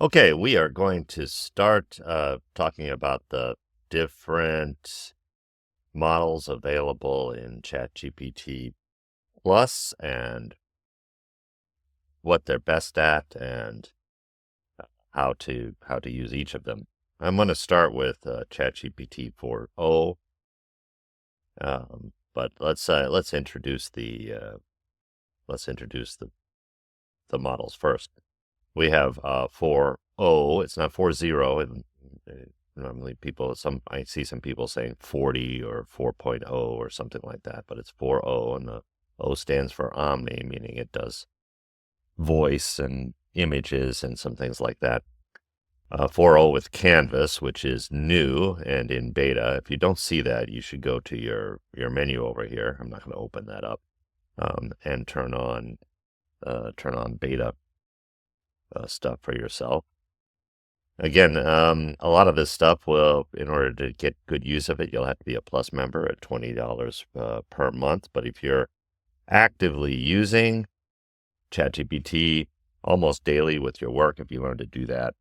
Okay, we are going to start talking about the different models available in ChatGPT Plus and what they're best at and how to use each of them. I'm going to start with ChatGPT 4.0, but let's introduce the models first. We have 4.0. It's not 4.0. And normally I see some people saying 40 or 4.0 or something like that, but it's 4.0, and the O stands for Omni, meaning it does voice and images and some things like that. 4.0 with Canvas, which is new and in beta. If you don't see that, you should go to your menu over here. I'm not going to open that up, and turn on beta stuff for yourself. Again, a lot of this stuff in order to get good use of it, you'll have to be a Plus member at $20 per month. But if you're actively using ChatGPT almost daily with your work, if you learn to do that,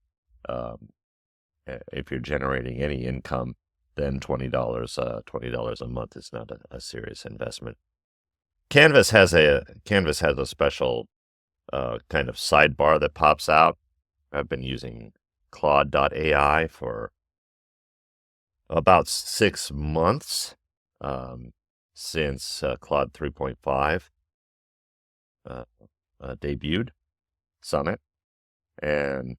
if you're generating any income, then $20 a month is not a serious investment. Canvas has a special kind of sidebar that pops out. I've been using Claude.ai for about 6 months, since Claude 3.5 debuted, Sonnet, and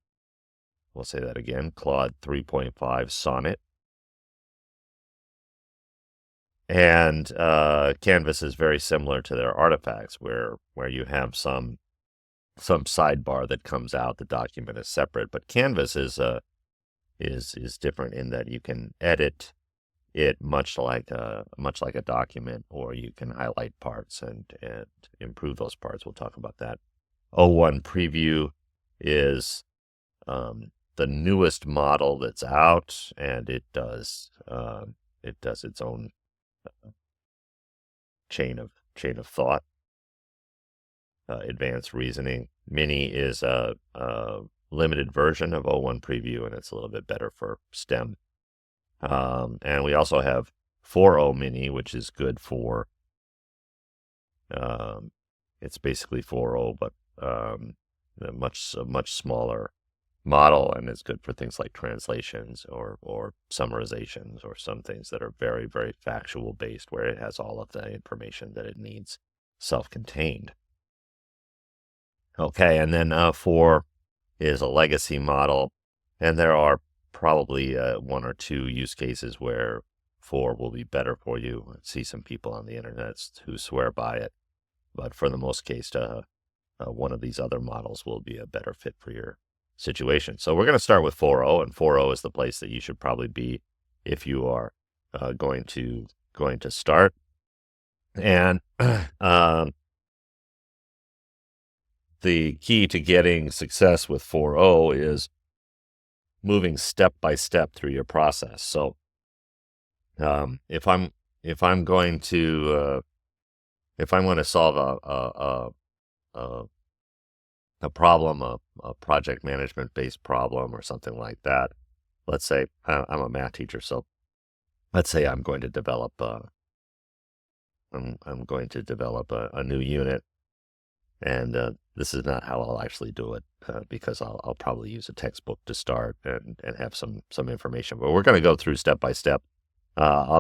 we'll say that again, Claude 3.5 Sonnet. And Canvas is very similar to their artifacts, where you have some sidebar that comes out. The document is separate, but Canvas is different in that you can edit it much like a document, or you can highlight parts and improve those parts. We'll talk about that. 01 Preview is the newest model that's out, and it does its own chain of thought. Advanced reasoning. Mini is a limited version of 01 Preview, and it's a little bit better for STEM. And we also have 4.0 Mini, which is good for, it's basically 4.0, but a much smaller model, and it's good for things like translations or summarizations, or some things that are very, very factual based, where it has all of the information that it needs self-contained. Okay, and then 4 is a legacy model, and there are probably 1 or 2 use cases where 4 will be better for you. I see some people on the internet who swear by it, but for the most case, one of these other models will be a better fit for your situation. So we're going to start with 4.0, and 4.0 is the place that you should probably be if you are going to start. And the key to getting success with 4.0 is moving step by step through your process. So if I'm going to solve a problem, a project management based problem or something like that, let's say I'm a math teacher, so let's say I'm going to develop a new unit, and this is not how I'll actually do it, because I'll probably use a textbook to start and have some information. But we're going to go through step by step.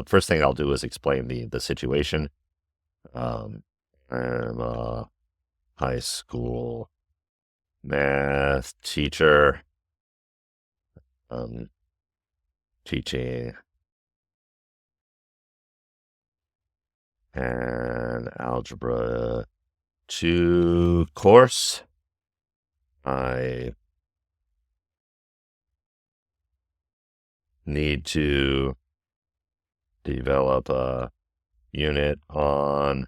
First thing I'll do is explain the situation. I'm a high school math teacher, teaching an algebra 2 course. I need to develop a unit on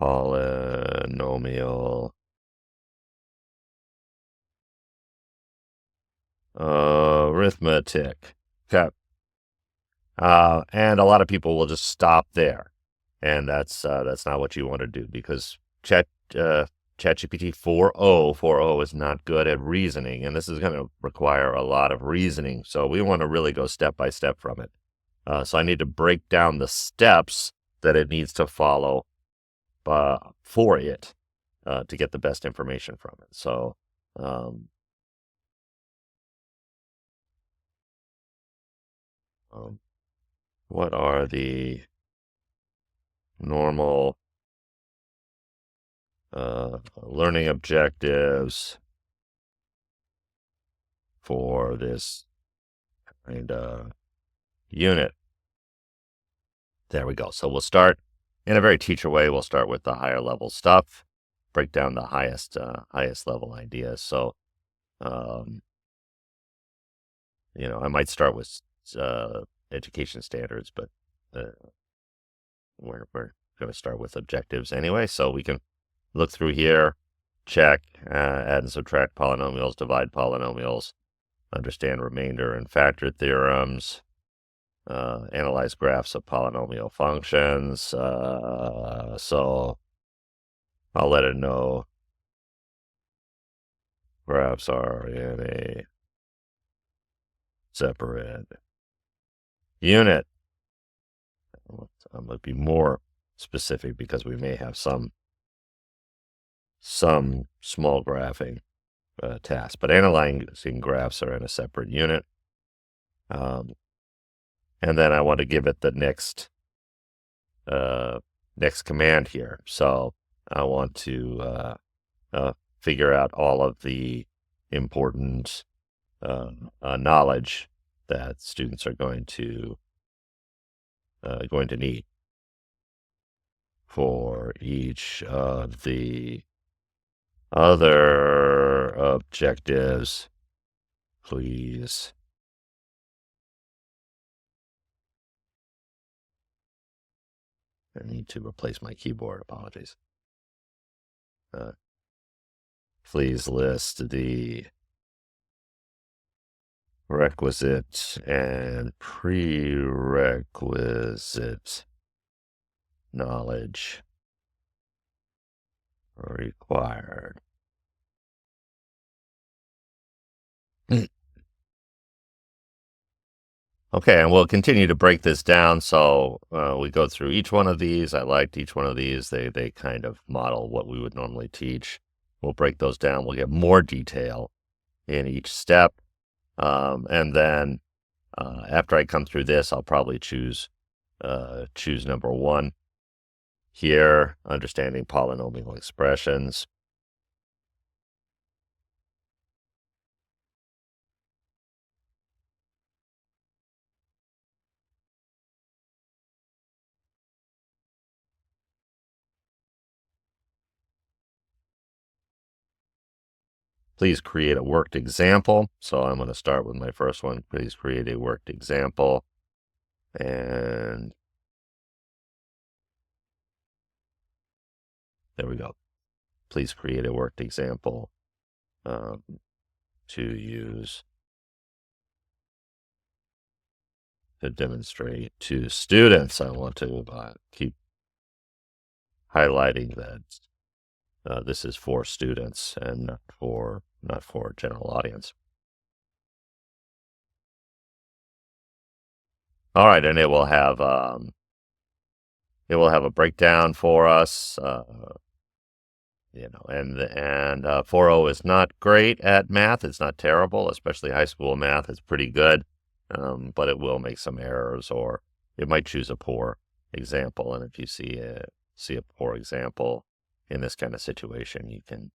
polynomial arithmetic. Okay. And a lot of people will just stop there, and that's not what you want to do, because ChatGPT 4.0 is not good at reasoning, and this is going to require a lot of reasoning. So we want to really go step by step from it. So I need to break down the steps that it needs to follow for it to get the best information from it. So um, um, what are the normal learning objectives for this kind of unit? There we go. So we'll start in a very teacher way. We'll start with the higher level stuff, break down the highest level ideas. So, um, I might start with education standards, but uh, we're going to start with objectives anyway. So we can look through here, check, add and subtract polynomials, divide polynomials, understand remainder and factor theorems, analyze graphs of polynomial functions. So I'll let it know graphs are in a separate unit. I'm going to be more specific because we may have some small graphing tasks, but analyzing graphs are in a separate unit. And then I want to give it the next command here. So I want to figure out all of the important knowledge that students are going to need for each of the other objectives. Please I need to replace my keyboard. Apologies. Please list the requisite and prerequisite knowledge required. Okay, and we'll continue to break this down. So we go through each one of these. I liked each one of these. They kind of model what we would normally teach. We'll break those down. We'll get more detail in each step. And then after I come through this, I'll probably choose number 1 here, understanding polynomial expressions. Please create a worked example. So I'm going to start with my first one. Please create a worked example. And there we go. Please create a worked example to use to demonstrate to students. I want to keep highlighting that this is for students and not for general audience. All right, and it will have a breakdown for us. And 4.0 is not great at math. It's not terrible, especially high school math. It's pretty good, but it will make some errors, or it might choose a poor example. And if you see a poor example in this kind of situation, you can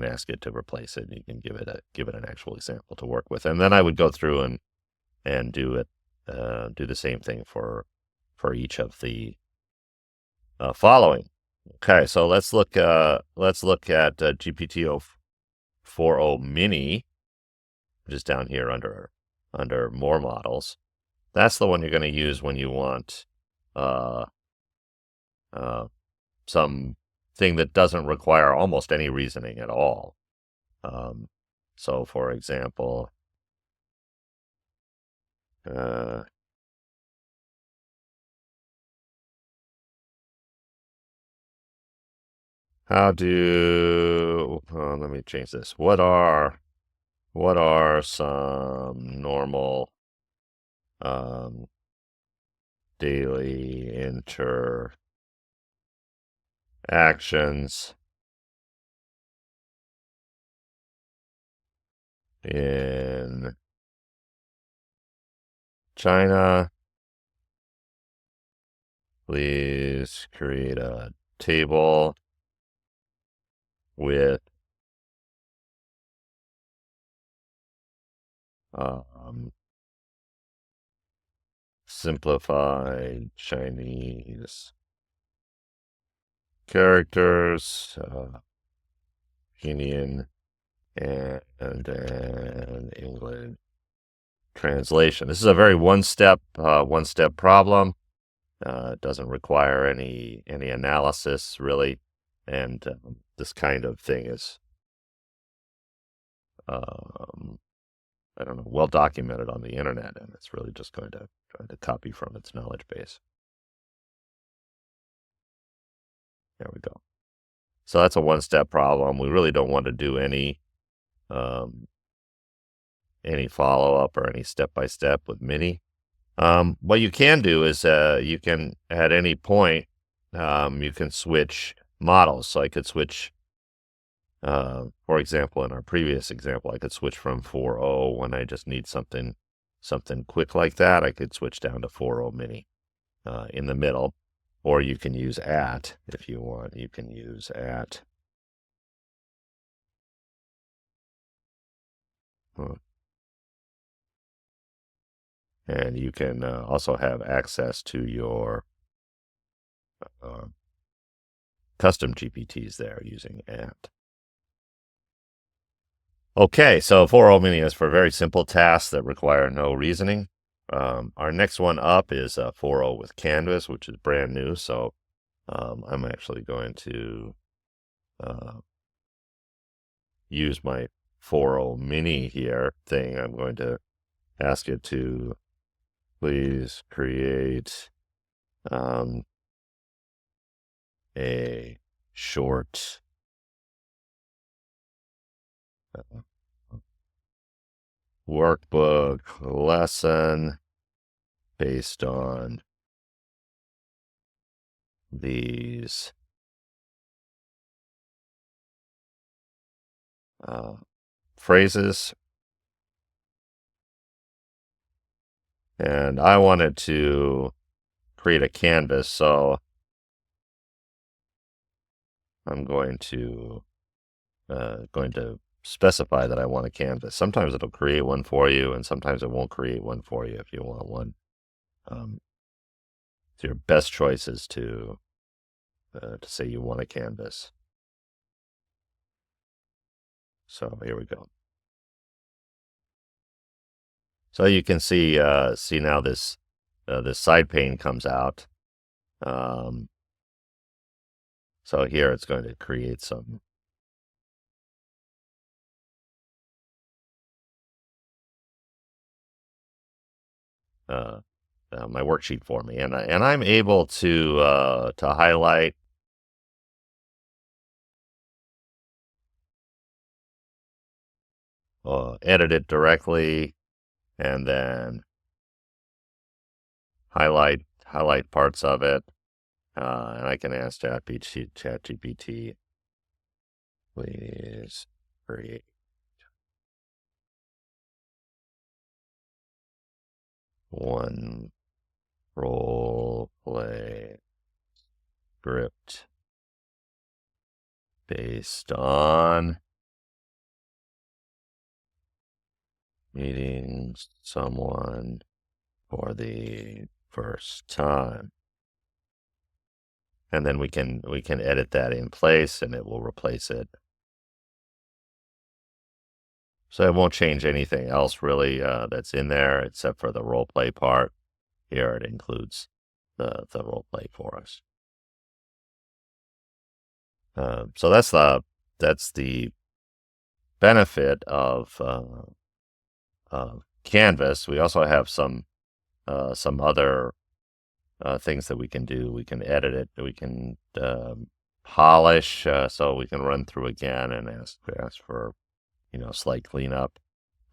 ask it to replace it. And you can give it an actual example to work with, and then I would go through and do the same thing for each of the following. Okay, so let's look at GPT 4.0 Mini, which is down here under more models. That's the one you're going to use when you want some thing that doesn't require almost any reasoning at all. So, for example, How do, let me change this. What are some normal um, daily interactions in China? Please create a table with um, simplified Chinese characters, Pinyin, and an English translation. This is a very one-step problem. It doesn't require any analysis really, and this kind of thing is um, I don't know, well documented on the internet, and it's really just going to try to copy from its knowledge base. There we go. So that's a one-step problem. We really don't want to do um, any follow-up or any step-by-step with Mini. What you can do is you can, at any point, you can switch models. So I could switch, for example, in our previous example, I could switch from 4.0 when I just need something quick like that. I could switch down to 4.0 Mini in the middle, or you can use at if you want. You can use at. And you can also have access to your uh, custom GPTs there using at. Okay, so 4.0 Mini is for very simple tasks that require no reasoning. Our next one up is 4.0 with Canvas, which is brand new. So I'm actually going to use my 4.0 Mini here thing. I'm going to ask it to please create a short workbook lesson based on these phrases. And I wanted to create a canvas, so I'm going to specify that I want a canvas. Sometimes it'll create one for you, and sometimes it won't create one for you if you want one. So your best choice is to say you want a canvas. So here we go. So you can see now this side pane comes out. So here it's going to create some my worksheet for me, and I'm able to highlight edit it directly, and then highlight parts of it, and I can ask ChatGPT, please create one role play script based on meeting someone for the first time. And then we can edit that in place, and it will replace it. So it won't change anything else really that's in there except for the role play part. Here it includes the role play for us. So that's the benefit of Canvas. We also have some other things that we can do. We can edit it. We can polish, so we can run through again and ask for, slight cleanup.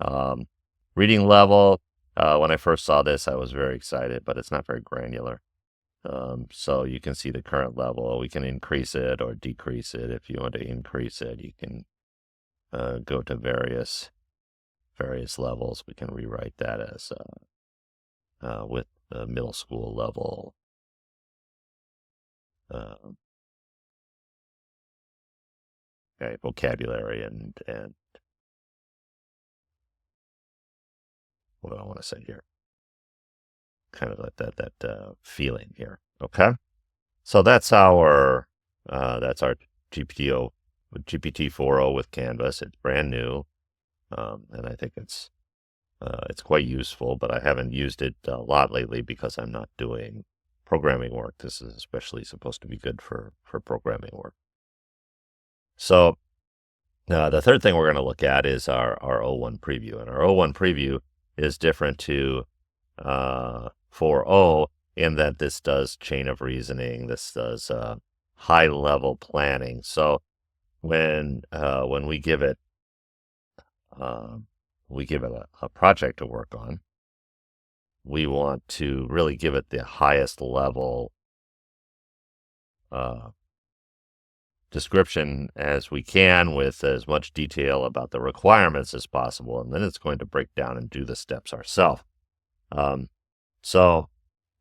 Um, Reading level, when I first saw this, I was very excited, but it's not very granular. So you can see the current level. We can increase it or decrease it. If you want to increase it, you can go to various levels. We can rewrite that as with the middle school level. Uh, okay, vocabulary and what do I want to say here? Kind of like that feeling here. Okay, so that's our GPT-4o with Canvas. It's brand new, and I think it's quite useful. But I haven't used it a lot lately because I'm not doing programming work. This is especially supposed to be good for programming work. So the third thing we're going to look at is our O1 preview. And our O1 preview is different to 4.0 in that this does chain of reasoning. This does high level planning. So when we give it a project to work on, we want to really give it the highest level description as we can with as much detail about the requirements as possible, and then it's going to break down and do the steps ourselves. So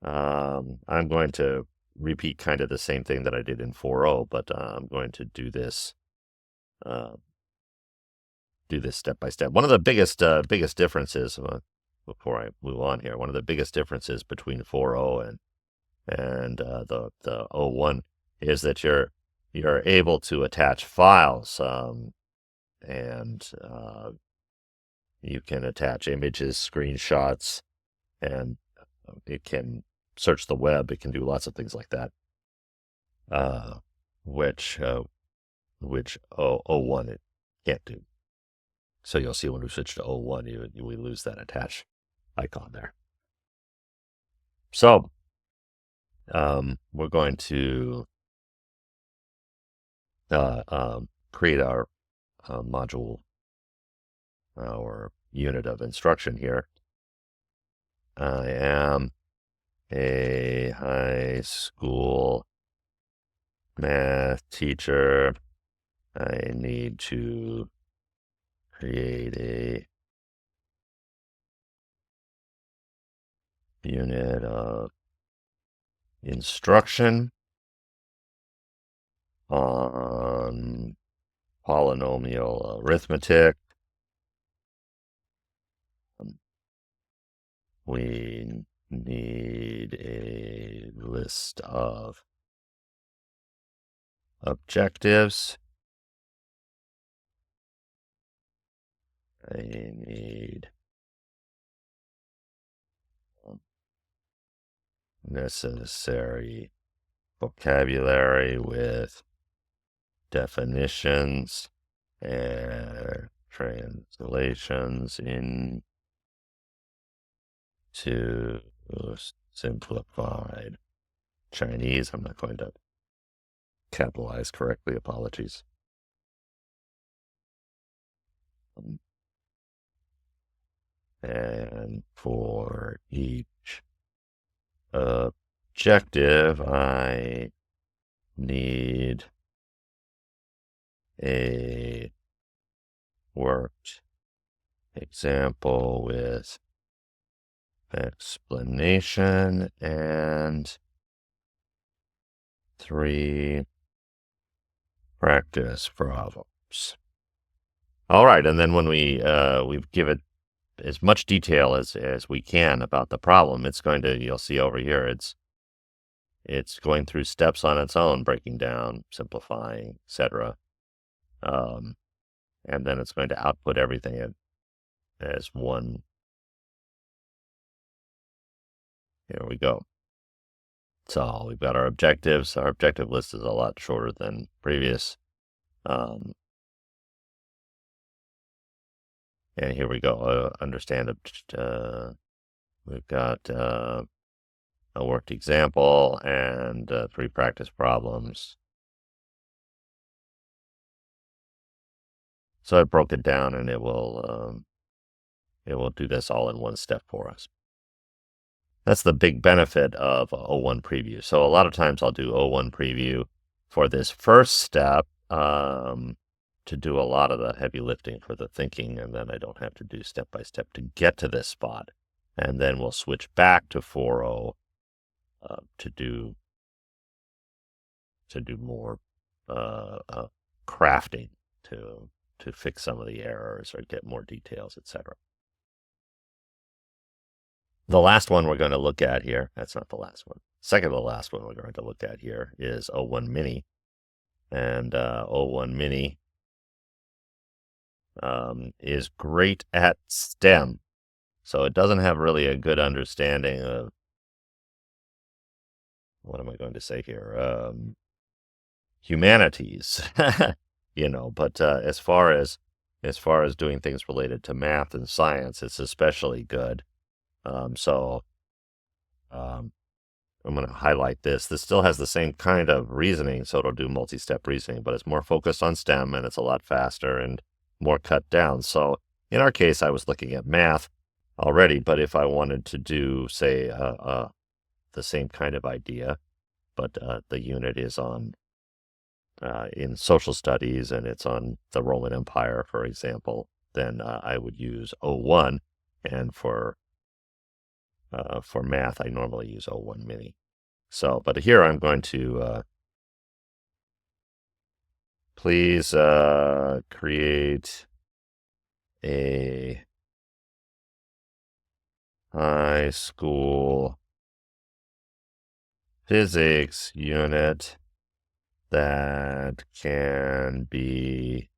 I'm going to repeat kind of the same thing that I did in 4.0, but I'm going to do this step by step. One of the biggest differences, before I move on here, one of the biggest differences between 4.0 and the O1 is that you're able to attach files, and you can attach images, screenshots, and it can search the web. It can do lots of things like that, which O1 it can't do. So you'll see when we switch to O1, we lose that attach icon there. So we're going to create our module, our unit of instruction here. I am a high school math teacher. I need to create a unit of instruction on polynomial arithmetic. We need a list of objectives. I need necessary vocabulary with definitions and translations into simplified Chinese. I'm not going to capitalize correctly. Apologies. And for each objective, I need a worked example with explanation and 3 practice problems. All right, and then when we give it as much detail as we can about the problem, it's going to, you'll see over here, it's going through steps on its own, breaking down, simplifying, etc. And then it's going to output everything as one. Here we go. So we've got our objectives. Our objective list is a lot shorter than previous. And here we go. Understand. We've got a worked example and 3 practice problems. So I broke it down, and it will do this all in one step for us. That's the big benefit of O1 Preview. So a lot of times I'll do O1 Preview for this first step, to do a lot of the heavy lifting for the thinking, and then I don't have to do step by step to get to this spot. And then we'll switch back to 4.0 to do more crafting to fix some of the errors or get more details, etc. The last one we're going to look at here, that's not the last one. Second to the last one we're going to look at here is O1 Mini. And O1 Mini is great at STEM. So it doesn't have really a good understanding of, what am I going to say here? Humanities, but as far as doing things related to math and science, it's especially good. So I'm going to highlight this. This still has the same kind of reasoning, so it'll do multi-step reasoning, but it's more focused on STEM, and it's a lot faster and more cut down. So in our case, I was looking at math already, but if I wanted to do, say, the same kind of idea, but the unit is on in social studies, and it's on the Roman Empire, for example, then I would use O1, and for math, I normally use O1 Mini. So, but here I'm going to please create a high school physics unit that can be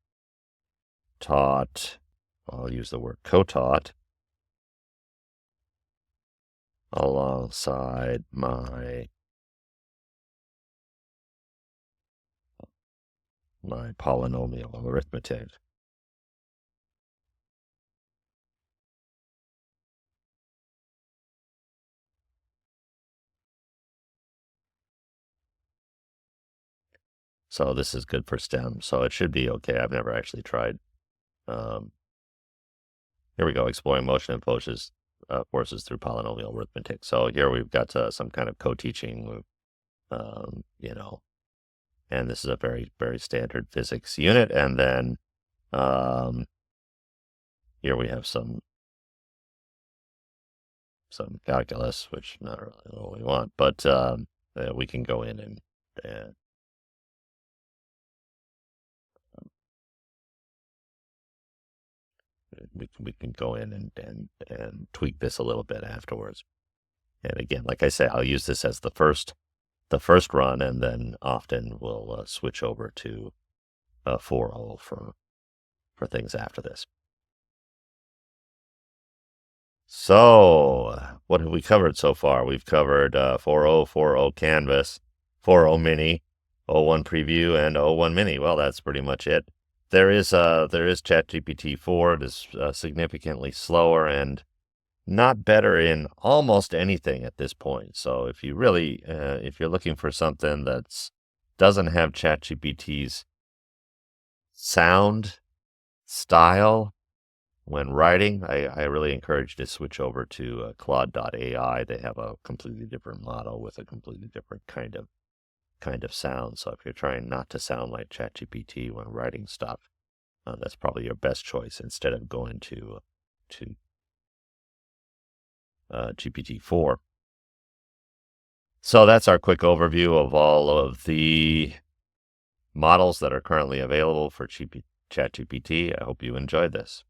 taught, I'll use the word co-taught, alongside my polynomial arithmetic. So this is good for STEM, so it should be okay. I've never actually tried. Here we go, exploring motion and forces through polynomial arithmetic. So here we've got some kind of co-teaching, and this is a very, very standard physics unit. And then here we have some calculus, which not really what we want, but we can go in and we can go in and tweak this a little bit afterwards. And again, like I say, I'll use this as the first run, and then often we'll switch over to 4.0 for things after this. So, what have we covered so far? We've covered 4.0, 4.0 Canvas, 4.0 Mini, O1 Preview, and O1 Mini. Well, that's pretty much it. There is ChatGPT 4. It is significantly slower and not better in almost anything at this point. So if you really, if you're looking for something that doesn't have ChatGPT's sound, style when writing, I really encourage you to switch over to Claude.ai. They have a completely different model with a completely different kind of sound. So if you're trying not to sound like ChatGPT when writing stuff, that's probably your best choice instead of going to GPT-4. So that's our quick overview of all of the models that are currently available for ChatGPT. I hope you enjoyed this.